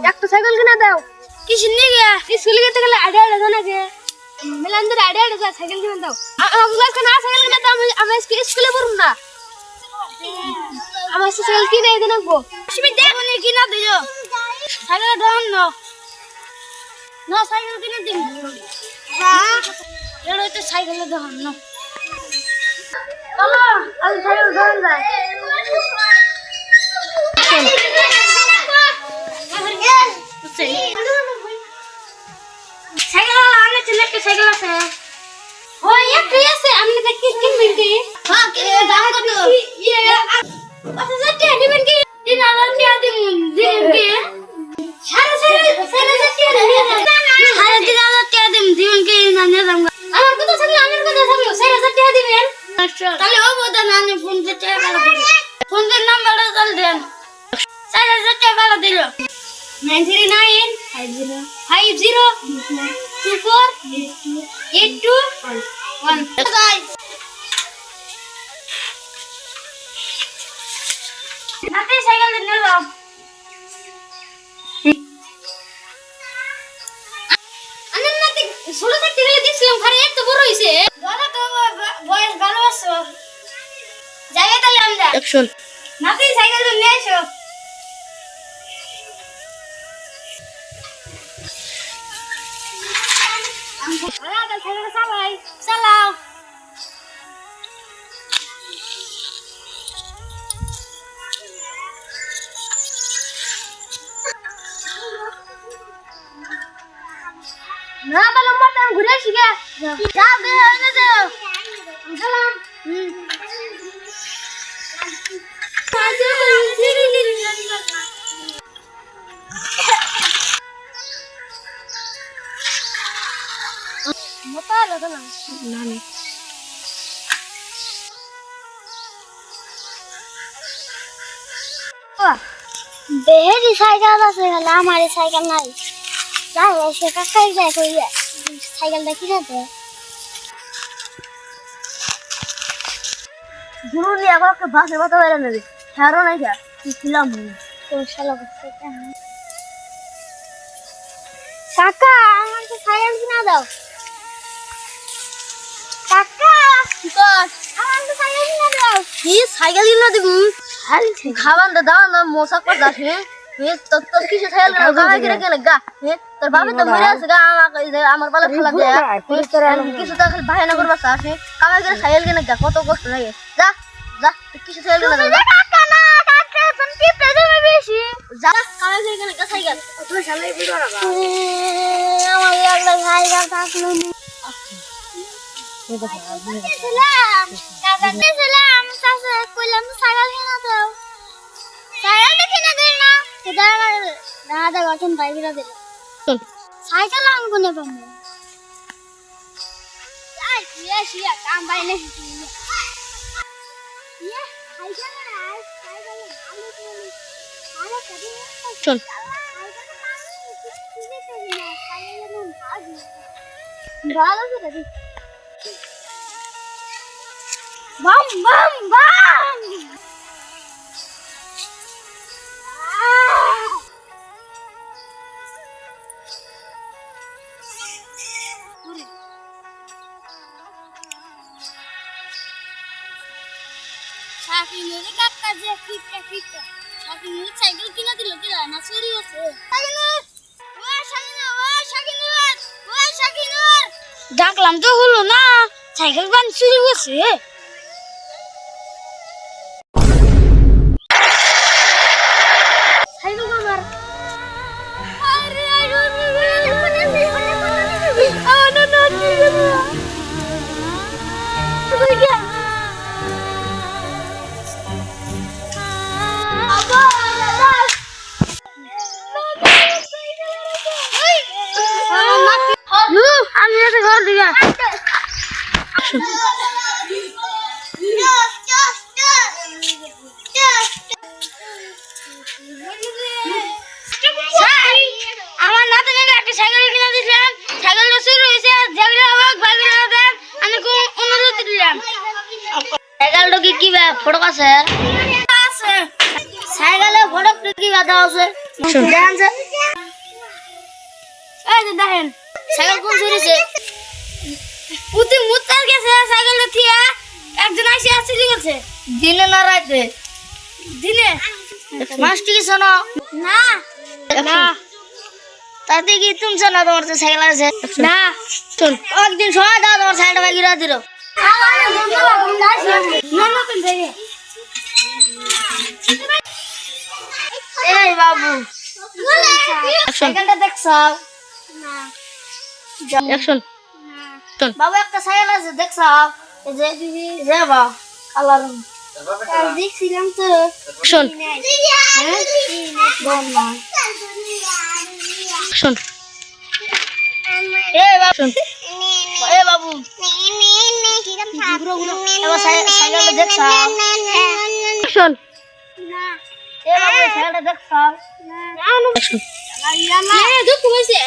একটা সাইকেল কিনা দাও। কিসের নিয়ে স্কুলে যেতে গেলে আড়ে আড়ে জানা গে মেলান্দের আড়ে আড়ে যা সাইকেল কিনা দাও। আমাকে না সাইকেল কিনা দাও, আমি স্কুলে পড়ব না। আমার সাইকেল কিনে এনে রাখবো। তুমি দেখো নি কিনা দিও সাইকেল দাও না। না সাইকেল কিনে দিন। হ্যাঁ এড়ো তো সাইকেল দাও না। চলো আমি সাইকেল ধরে যাই। সাইকেল আনে চলে কে সাইকেল আছে। ওই একটু আছে আমি দেখি কিনবেন কি? হ্যাঁ কি দাম কত? ইয়ে আচ্ছা যেতে নেবেন কি? 3000 টাকা দিন কি? সাড়ে 3000 টাকা দিন। 3000 টাকা দিন কি না না দাম। আমার কথা শুনলে আমার কথা শুনলে 4000 টাকা দিবেন। তাহলে ও বদা না আমি ফোন তে টাকা দিবেন। ফোন এর নাম্বারটা চাল দেন। 4000 টাকা দিল। 939 50 24 82 1 নাতে সাইকেল নিয়ে যাও। আনন্দ নাতে ছোট থাকতে গেলে দেখছিলাম ঘরে এত বড় হইছে। দাদা তো বয়স ভালো আছে। যাই তাহলে আমরা অ্যাকশন। নাতে সাইকেল নিয়ে এসো। Ada saya salah. Salah. Nah, kalau mau tahu gurih sih ya. Jauh deh, ini tuh. Salam. Mata ada kan? Nani. Wah, beheri cycle আছে গেল আমার সাইকেল নাই। যাই এসে কাকাই যায় কই সাইকেলটা কিনে দে। জরুরি আমাকে বাসে কথা বলে না রে। ছাড়ো না যা। ছিলাম তো শালা করতে কেন? কাকা আমাকে সাইকেল কিনে দাও। কাকা কর আমাকে সাইকেল কিনে দাও। কি সাইকেল কিনে দিব? খাবার দাও না মশা কর দাস হে। তো কিসে সাইকেল কিনে গায় কিনে কেন গা? তোর বাবা তো মরে আছে গা আমাকে আমার বালা ফেলা দেয়। কিছু তো খালি বাহানা করবা আসে। কামাই করে সাইকেল কিনে গা কত কষ্ট লাগে। যা যা কিসে সাইকেল কিনে দাও। কাকা না কাকা তুমি কি প্রেজে বেশি। যা কামাই করে কিনে গা সাইকেল। তুই শালাই ভিডিও না। আমার লাগলে সাইকেল থাকলো না। সালাম কাকা সালাম সাসে কইলাম সাইকেল কিনে দাও। সাইকেল কিনে দেন না। সেটা আমার দাদা গঠন ভাই কিনে দিল। সাইকেল আমি কোনে পাবো? আই ইয়া কাম ভাই না। ইয়া সাইকেল না সাইকেল আলো চলে। আরে কবি চল। ভালো করে দি। Bam bam bam. Sapi mere kakka je fika. Sapi mere cycle kina dilo kira na chori hoche. Shakinur. Daklam to holo na. Cycle ban chori hoche. আমি এসে ঘর দিকে আমার নাতে একটা সাইকেল কিনে দিয়েছিলাম। সাইকেলটা শুরু হয়েছে যেগুলো আমি অনুরোধ দিলাম। সাইকেলটা কি ফটক আছে আছে সাইকেলে ফটক কি বাধা আছে দেখেন এই যে দেখেন সাইকেল কোন চুরিছে পুতি মুতার গেছে সাইকেলটা থিয়া একজন আইসে চুরি করছে দিনে না রাতে দিনে মাস্টি কি শোনো না না তাতে কি তুমি শোনো তোমার তো সাইকেল আছে না চল একদিন সময় দাও তোমার সাইকেলটা বাগিরা দিও এই বাবু সাইকেলটা দেখছাও না অ্যাকশন বাবু একটা সাইকেল আছে দেখছাও এই যে যে বাবা কালার দেখছিলাম তো অ্যাকশন বল না অ্যাকশন এই বাবু এই বাবু এবার সাইকেলটা দেখছাও অ্যাকশন না এই বাবু সাইকেলটা দেখছাও না অ্যাকশন দুঃখ হইছে